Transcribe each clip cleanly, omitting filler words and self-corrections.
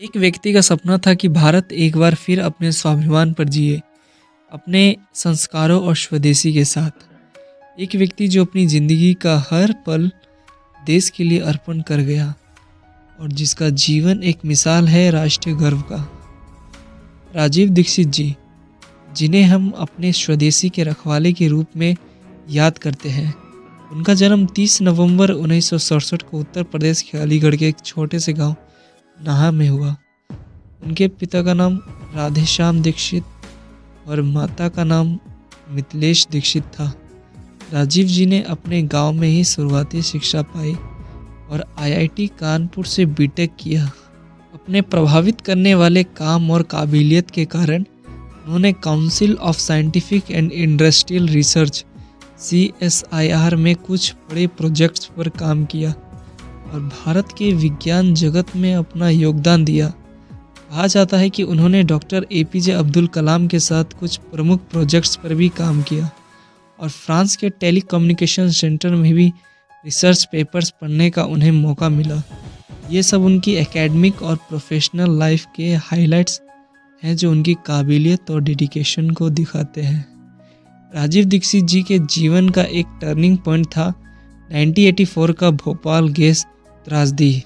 एक व्यक्ति का सपना था कि भारत एक बार फिर अपने स्वाभिमान पर जिए, अपने संस्कारों और स्वदेशी के साथ। एक व्यक्ति जो अपनी ज़िंदगी का हर पल देश के लिए अर्पण कर गया और जिसका जीवन एक मिसाल है राष्ट्रीय गर्व का। राजीव दीक्षित जी, जिन्हें हम अपने स्वदेशी के रखवाले के रूप में याद करते हैं। उनका जन्म 30 नवंबर 1967 को उत्तर प्रदेश के अलीगढ़ के एक छोटे से गांव नाहा में हुआ। उनके पिता का नाम राधेश्याम दीक्षित और माता का नाम मिथिलेश दीक्षित था। राजीव जी ने अपने गांव में ही शुरुआती शिक्षा पाई और आईआईटी कानपुर से बीटेक किया। अपने प्रभावित करने वाले काम और काबिलियत के कारण उन्होंने council of scientific and industrial research CSIR में कुछ बड़े प्रोजेक्ट्स पर काम किया और भारत के विज्ञान जगत में अपना योगदान दिया। कहा जाता है कि उन्होंने डॉक्टर APJ अब्दुल कलाम के साथ कुछ प्रमुख प्रोजेक्ट्स पर भी काम किया और फ्रांस के टेलीकम्युनिकेशन सेंटर में भी रिसर्च पेपर्स पढ़ने का उन्हें मौका मिला। ये सब उनकी एकेडमिक और प्रोफेशनल लाइफ के हाइलाइट्स हैं जो उनकी काबिलियत और डेडिकेशन को दिखाते हैं। राजीव दीक्षित जी के जीवन का एक टर्निंग पॉइंट था 1984 का भोपाल गैस त्रासदी,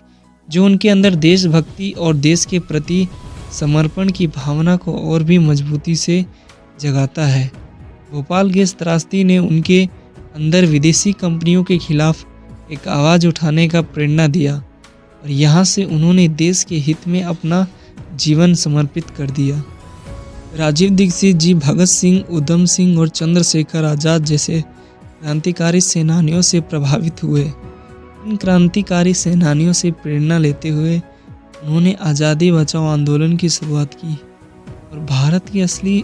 जो उनके अंदर देशभक्ति और देश के प्रति समर्पण की भावना को और भी मजबूती से जगाता है। भोपाल गैस त्रासदी ने उनके अंदर विदेशी कंपनियों के खिलाफ एक आवाज़ उठाने का प्रेरणा दिया और यहाँ से उन्होंने देश के हित में अपना जीवन समर्पित कर दिया। राजीव दीक्षित जी भगत सिंह, उधम सिंह और चंद्रशेखर आज़ाद जैसे क्रांतिकारी सेनानियों से प्रभावित हुए। इन क्रांतिकारी सेनानियों से प्रेरणा लेते हुए उन्होंने आज़ादी बचाओ आंदोलन की शुरुआत की और भारत की असली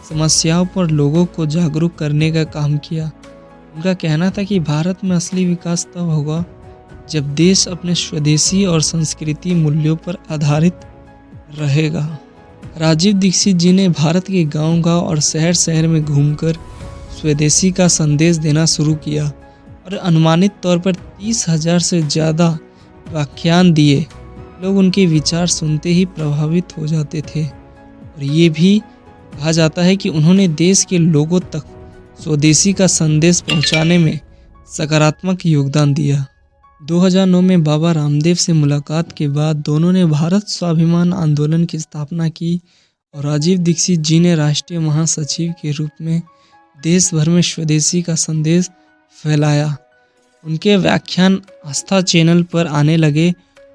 समस्याओं पर लोगों को जागरूक करने का काम किया। उनका कहना था कि भारत में असली विकास तब होगा जब देश अपने स्वदेशी और संस्कृति मूल्यों पर आधारित रहेगा। राजीव दीक्षित जी ने भारत के गांव-गांव और शहर-शहर में घूमकर स्वदेशी का संदेश देना शुरू किया और अनुमानित तौर पर 30,000 से ज़्यादा व्याख्यान दिए। लोग उनके विचार सुनते ही प्रभावित हो जाते थे और ये भी कहा जाता है कि उन्होंने देश के लोगों तक स्वदेशी का संदेश पहुंचाने में सकारात्मक योगदान दिया। 2009 में बाबा रामदेव से मुलाकात के बाद दोनों ने भारत स्वाभिमान आंदोलन की स्थापना की और राजीव दीक्षित जी ने राष्ट्रीय महासचिव के रूप में देश भर में स्वदेशी का संदेश फैलाया। उनके व्याख्यान आस्था चैनल पर आने लगे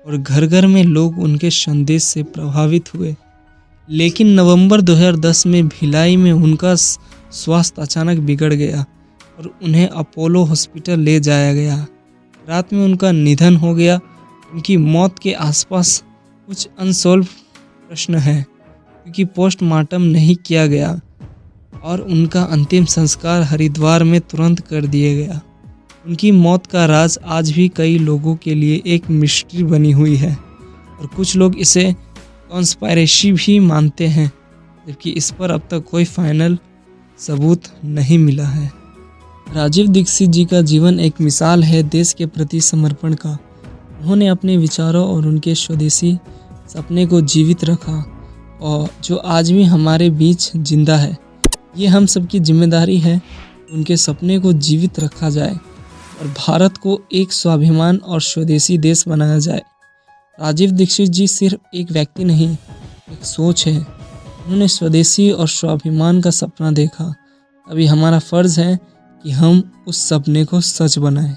और घर घर में लोग उनके संदेश से प्रभावित हुए। लेकिन नवंबर 2010 में भिलाई में उनका स्वास्थ्य अचानक बिगड़ गया और उन्हें अपोलो हॉस्पिटल ले जाया गया। रात में उनका निधन हो गया। उनकी मौत के आसपास कुछ अनसॉल्व प्रश्न हैं क्योंकि पोस्टमार्टम नहीं किया गया और उनका अंतिम संस्कार हरिद्वार में तुरंत कर दिया गया। उनकी मौत का राज आज भी कई लोगों के लिए एक मिस्ट्री बनी हुई है और कुछ लोग इसे कॉन्स्पायरेसी भी मानते हैं, जबकि इस पर अब तक कोई फाइनल सबूत नहीं मिला है। राजीव दीक्षित जी का जीवन एक मिसाल है देश के प्रति समर्पण का। उन्होंने अपने विचारों और उनके स्वदेशी सपने को जीवित रखा और जो आज भी हमारे बीच जिंदा है। ये हम सबकी जिम्मेदारी है उनके सपने को जीवित रखा जाए और भारत को एक स्वाभिमान और स्वदेशी देश बनाया जाए। राजीव दीक्षित जी सिर्फ एक व्यक्ति नहीं, एक सोच है। उन्होंने स्वदेशी और स्वाभिमान का सपना देखा। अभी हमारा फ़र्ज़ है कि हम उस सपने को सच बनाएं।